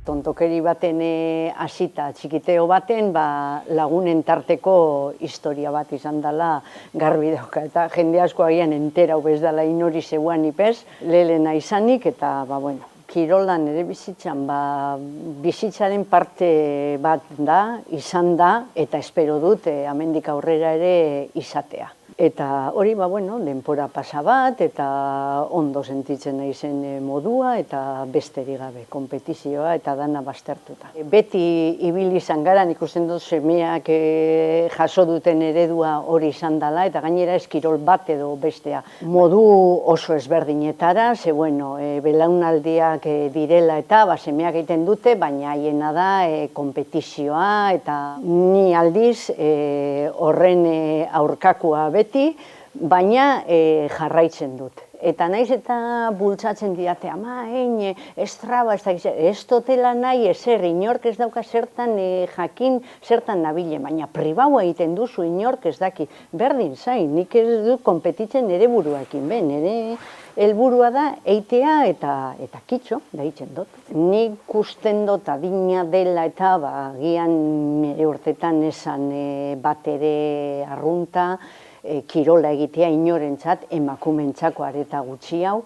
Tontokeri baten hasita txikiteo baten, lagunen tarteko historia bat izan dela garbi dauka. Eta jende asko agian enterau bez dela inori zeuan ipez, lehena izanik, eta kirolan ere bizitzan, bizitzaren parte bat da, izan da, eta espero dut hemendik aurrera ere izatea. Eta hori, denpora pasa bat, eta ondo sentitzen naizen modua, eta besterik gabe, konpetizioa eta dana baztertuta. Beti ibili izan gara, ikusten dut semeak jaso duten eredua hori izan dela, eta gainera ez kirol bat edo bestea. Modu oso ezberdinetara, ze belaunaldiak direla eta semeak egiten dute, baina haiena da konpetizioa, eta ni aldiz horren aurkakoa beti, baina jarraitzen dut. Eta naiz eta bultzatzen didate, estraba, ez dutela nahi ezer, inork ez dauka zertan jakin, zertan nabile, baina pribaua egiten duzu inork ez daki. Berdin zain, nik ez dut konpetitzen nire buruakin, nire helburua da eitea eta kitxo, da hitzen dut. Nik usten dut adina dela eta gian nire urtetan esan bat ere arrunta, kirola egitea inorentzat, emakumentzako areta gutxi hau.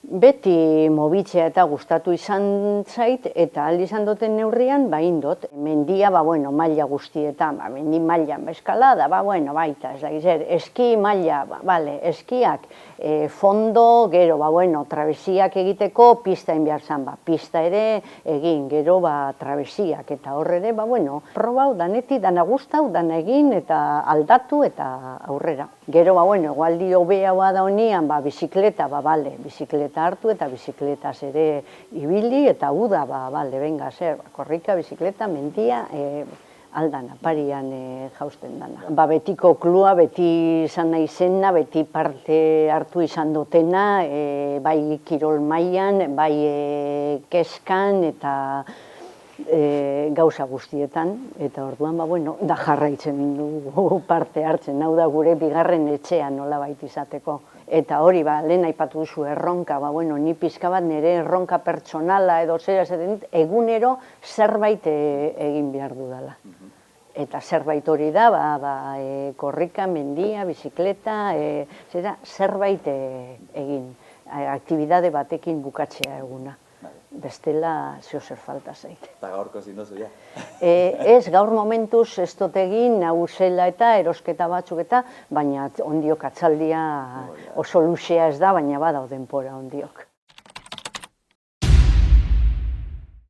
Beti mobitzea eta gustatu izan zait, eta aldi izan duten neurrian, indot. Mendia, maila guztietan, mendi maila, eskalada, baita, eski maila, eskiak, fondo, gero, trabesiak egiteko, pista behar zan, pista ere egin, gero, trabesiak, eta horre ere, probau, daneti, dana gustau, dana egin, eta aldatu, eta aurrera. Gero, egualdi hobeagoa da honian, bizikleta, bizikleta hartu eta bizikletaz ere ibili, eta uda, benga, korrika, bizikleta, mendia, aldana, parian jausten dana. Betiko klua, beti izan nahi zena, beti parte hartu izan dutena, bai kirol mailan, bai keskan, eta gauza guztietan, eta orduan, da jarraitzen dugu parte hartzen, hau da gure bigarren etxean nola baita izateko. Eta hori, lehen aipatu duzu erronka, ni pixka bat nire erronka pertsonala edo zera esaten dit, egunero zerbait egin behar dudala. Eta zerbait hori da, korrika, mendia, bizikleta, zerbait egin, aktibidade batekin bukatzea eguna. Bestela zeozer falta zait. Eta gaurko ezin duzu, ja? Ez, gaur momentuz ez dut egin, nagusela eta erosketa batzuk eta, baina ondiok atzaldia oso luzea ez da, baina badau denpora ondiok.